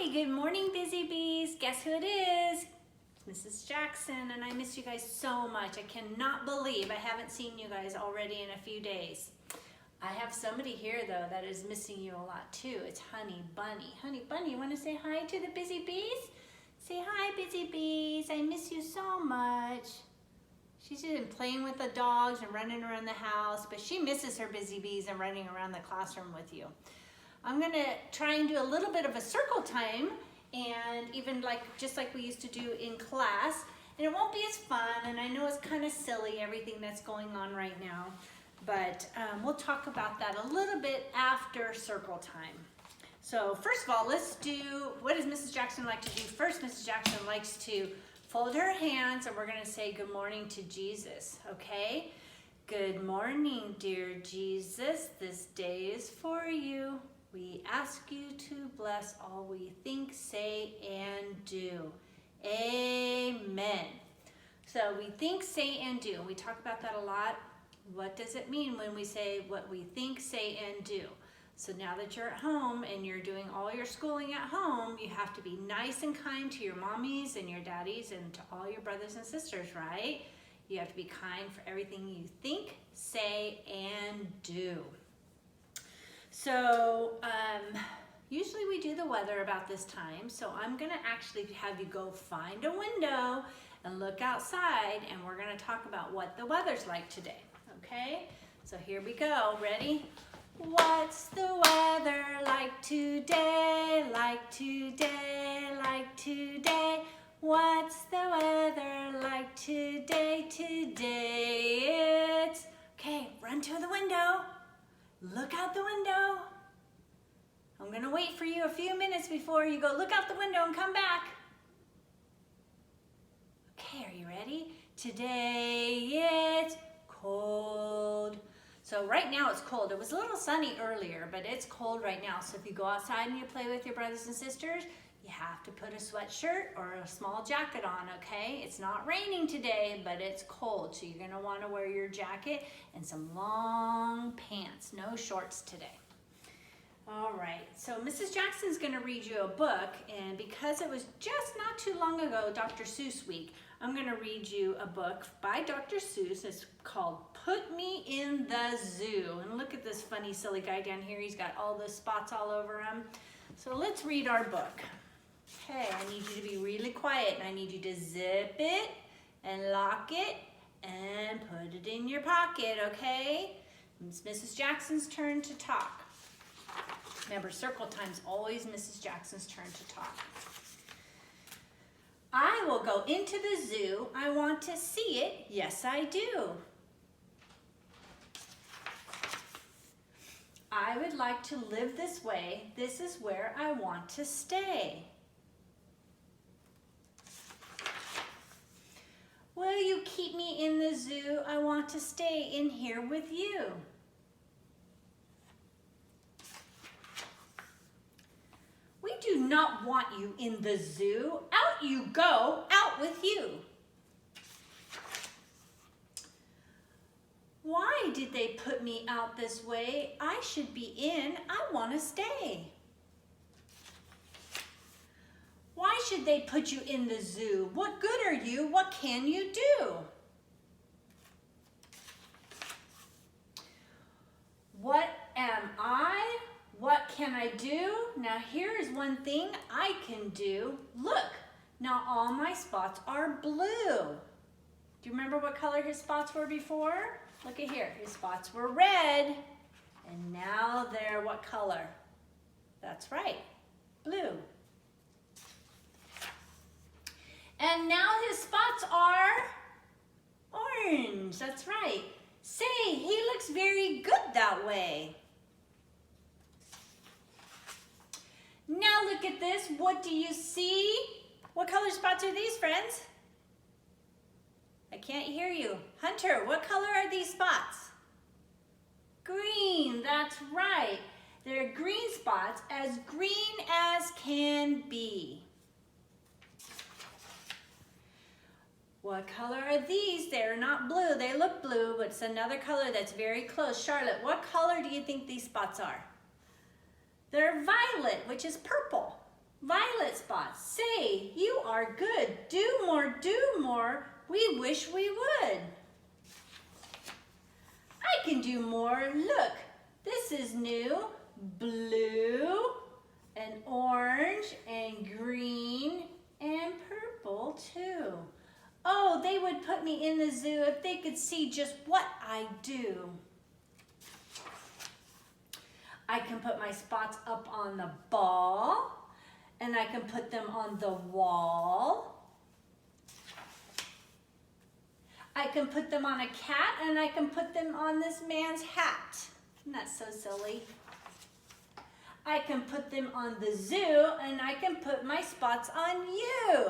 Hi, good morning, Busy Bees. Guess who it is? It's Mrs. Jackson, and I miss you guys so much. I cannot believe I haven't seen you guys already in a few days. I have somebody here, though, that is missing you a lot, too. It's Honey Bunny. Honey Bunny, you want to say hi to the Busy Bees? Say hi, Busy Bees. I miss you so much. She's been playing with the dogs and running around the house, but she misses her Busy Bees and running around the classroom with you. I'm gonna try and do a little bit of a circle time, and even just like we used to do in class, and it won't be as fun, and I know it's kind of silly, everything that's going on right now, but we'll talk about that a little bit after circle time. So first of all, let's do, what does Mrs. Jackson like to do first? Mrs. Jackson likes to fold her hands, and we're gonna say good morning to Jesus, okay? Good morning, dear Jesus, this day is for you. We ask you to bless all we think, say, and do. Amen. So we think, say, and do. We talk about that a lot. What does it mean when we say what we think, say, and do? So now that you're at home and you're doing all your schooling at home, you have to be nice and kind to your mommies and your daddies and to all your brothers and sisters, right? You have to be kind for everything you think, say, and do. So usually we do the weather about this time, so I'm gonna actually have you go find a window and look outside, and we're gonna talk about what the weather's like today, okay? So here we go, ready? What's the weather like today, like today, like today? What's the weather like today, today? It's, okay, run to the window. Look out the window. I'm gonna wait for you a few minutes before you go look out the window and come back. Okay, are you ready? Today it's cold. So right now it's cold. It was a little sunny earlier, but it's cold right now. So if you go outside and you play with your brothers and sisters, you have to put a sweatshirt or a small jacket on, okay? It's not raining today, but it's cold, so you're gonna wanna wear your jacket and some long pants, no shorts today. All right, so Mrs. Jackson's gonna read you a book, and because it was just not too long ago, Dr. Seuss week, I'm gonna read you a book by Dr. Seuss. It's called Put Me in the Zoo. And look at this funny, silly guy down here. He's got all the spots all over him. So let's read our book. Okay, I need you to be really quiet, and I need you to zip it and lock it and put it in your pocket, okay? It's Mrs. Jackson's turn to talk. Remember, circle time's always Mrs. Jackson's turn to talk. I will go into the zoo. I want to see it. Yes, I do. I would like to live this way. This is where I want to stay. Will you keep me in the zoo? I want to stay in here with you. We do not want you in the zoo. Out you go, out with you. Why did they put me out this way? I should be in. I want to stay. Why should they put you in the zoo? What good are you? What can you do? What am I? What can I do? Now here is one thing I can do. Look, now all my spots are blue. Do you remember what color his spots were before? Look at here, his spots were red, and now they're what color? That's right, blue. And now his spots are orange. That's right. Say, he looks very good that way. Now look at this. What do you see? What color spots are these, friends? I can't hear you. Hunter, what color are these spots? Green. That's right. They're green spots, as green as can be. What color are these? They're not blue. They look blue, but it's another color that's very close. Charlotte, what color do you think these spots are? They're violet, which is purple. Violet spots, say, you are good. Do more. We wish we would. I can do more. Look, this is new. Blue and orange and green and purple too. Oh, they would put me in the zoo if they could see just what I do. I can put my spots up on the ball, and I can put them on the wall. I can put them on a cat, and I can put them on this man's hat. Isn't that so silly? I can put them on the zoo, and I can put my spots on you.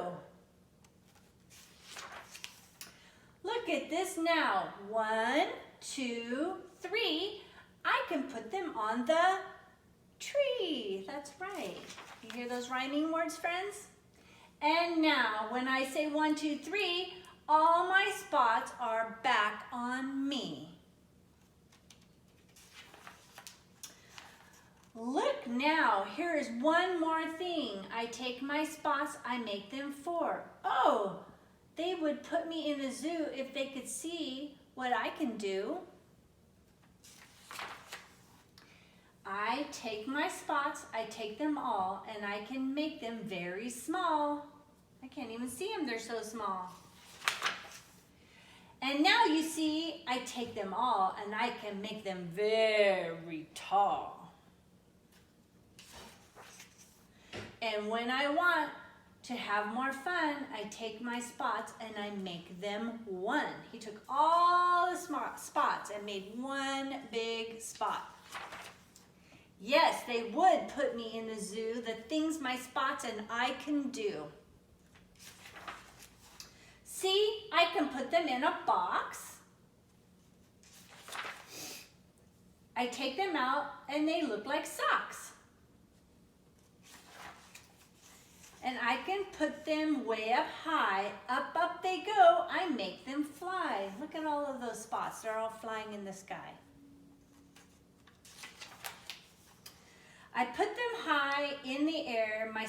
Look at this now. 1, 2, 3. I can put them on the tree. That's right. You hear those rhyming words, friends? And now, when I say 1, 2, 3, all my spots are back on me. Look now, here is one more thing. I take my spots, I make them 4. Oh, they would put me in the zoo if they could see what I can do. I take my spots, I take them all, and I can make them very small. I can't even see them, they're so small. And now you see, I take them all and I can make them very tall. And when I want to have more fun, I take my spots and I make them 1. He took all the spots and made one big spot. Yes, they would put me in the zoo, the things my spots and I can do. See, I can put them in a box. I take them out and they look like socks. And I can put them way up high. Up they go. I make them fly. Look at all of those spots. They're all flying in the sky. I put them high in the air. My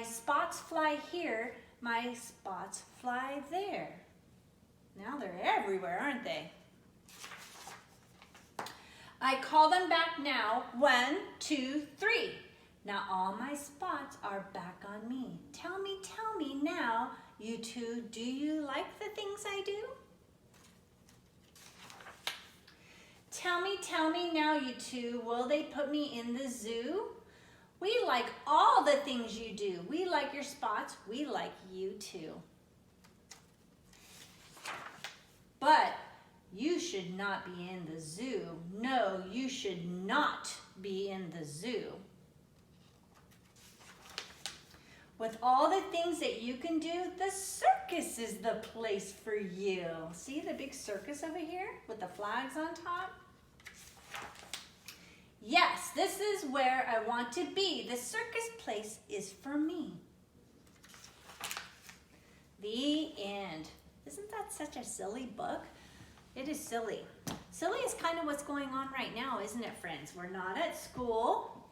spots fly here. My spots fly there. Now they're everywhere, aren't they? I call them back now. 1, 2, 3. Now all my spots are back on me. Tell me now, you two, do you like the things I do? Tell me now, you two, will they put me in the zoo? We like all the things you do. We like your spots. We like you too. But you should not be in the zoo. No, you should not be in the zoo. With all the things that you can do, the circus is the place for you. See the big circus over here with the flags on top? Yes, this is where I want to be. The circus place is for me. The end. Isn't that such a silly book? It is silly. Silly is kind of what's going on right now, isn't it, friends? We're not at school,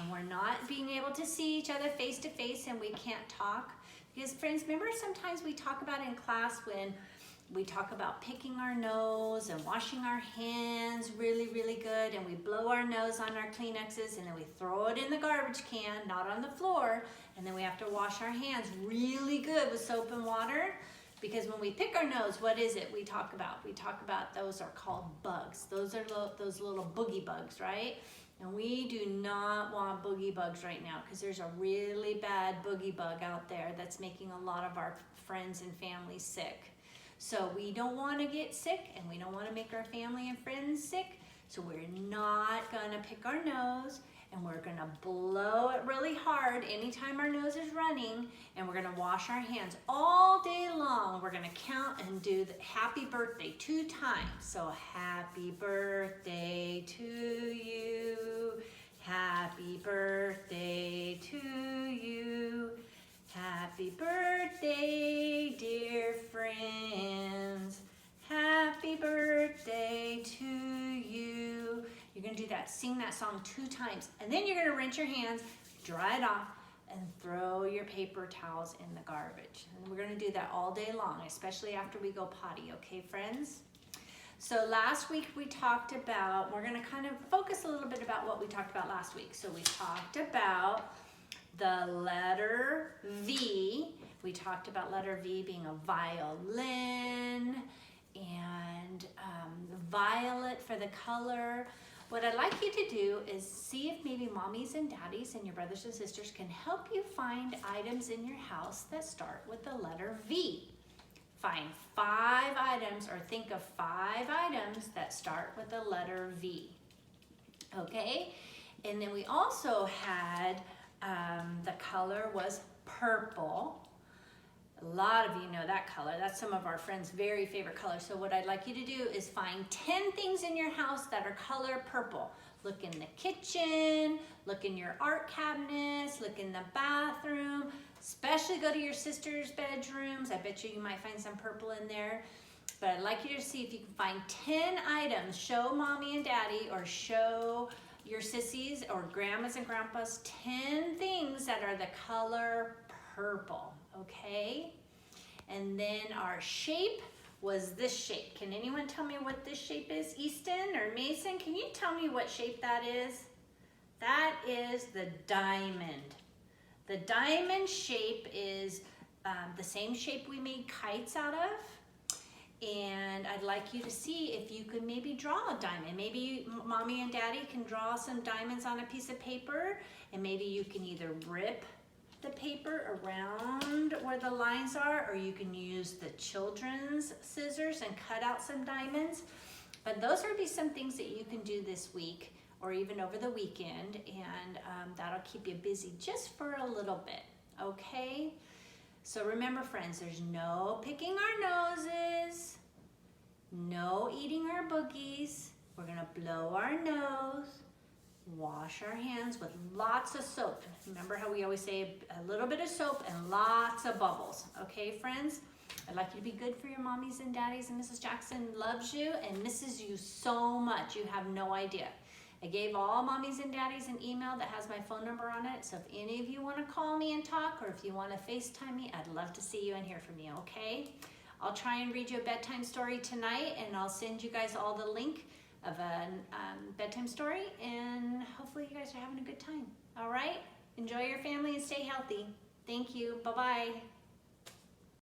and we're not being able to see each other face to face, and we can't talk. Because, friends, remember sometimes we talk about in class when we talk about picking our nose and washing our hands really, really good, and we blow our nose on our Kleenexes, and then we throw it in the garbage can, not on the floor, and then we have to wash our hands really good with soap and water, because when we pick our nose, what is it we talk about? We talk about those are called bugs. Those are those little boogie bugs, right? And we do not want boogie bugs right now, because there's a really bad boogie bug out there that's making a lot of our friends and families sick. So we don't want to get sick, and we don't want to make our family and friends sick. So we're not going to pick our nose, and we're going to blow it really hard anytime our nose is running, and we're going to wash our hands all day long. We're going to count and do the happy birthday 2 times. So happy birthday to you. Happy birthday to you. Happy birthday, dear friends. Happy birthday to you. You're going to do that. Sing that song 2 times. And then you're gonna rinse your hands, dry it off, and throw your paper towels in the garbage. And we're gonna do that all day long, especially after we go potty, okay, friends? So last week we talked about, we're gonna kind of focus a little bit about what we talked about last week. So we talked about the letter V. We talked about letter V being a violin, and violet for the color. What I'd like you to do is see if maybe mommies and daddies and your brothers and sisters can help you find items in your house that start with the letter V. Find 5 items, or think of 5 items that start with the letter V. Okay? And then we also had, the color was purple. A lot of you know that color. That's some of our friends' very favorite color. So what I'd like you to do is find 10 things in your house that are color purple. Look in the kitchen, look in your art cabinets, look in the bathroom, especially go to your sister's bedrooms. I bet you might find some purple in there. But I'd like you to see if you can find 10 items. Show mommy and daddy, or show your sissies or grandmas and grandpas 10 things that are the color purple. Okay, and then our shape was this shape. Can anyone tell me what this shape is? Easton or Mason, can you tell me what shape that is? That is the diamond. The diamond shape is the same shape we made kites out of. And I'd like you to see if you could maybe draw a diamond. Maybe mommy and daddy can draw some diamonds on a piece of paper, and maybe you can either rip the paper around where the lines are, or you can use the children's scissors and cut out some diamonds. But those would be some things that you can do this week or even over the weekend, and that'll keep you busy just for a little bit, okay? So remember, friends, there's no picking our noses, no eating our boogies. We're gonna blow our nose, wash our hands with lots of soap. Remember how we always say a little bit of soap and lots of bubbles. Okay, friends? I'd like you to be good for your mommies and daddies, and Mrs. Jackson loves you and misses you so much. You have no idea. I gave all mommies and daddies an email that has my phone number on it. So if any of you want to call me and talk, or if you want to FaceTime me, I'd love to see you and hear from you, okay? I'll try and read you a bedtime story tonight, and I'll send you guys all the link of a bedtime story, and hopefully you guys are having a good time. All right? Enjoy your family and stay healthy. Thank you. Bye-bye.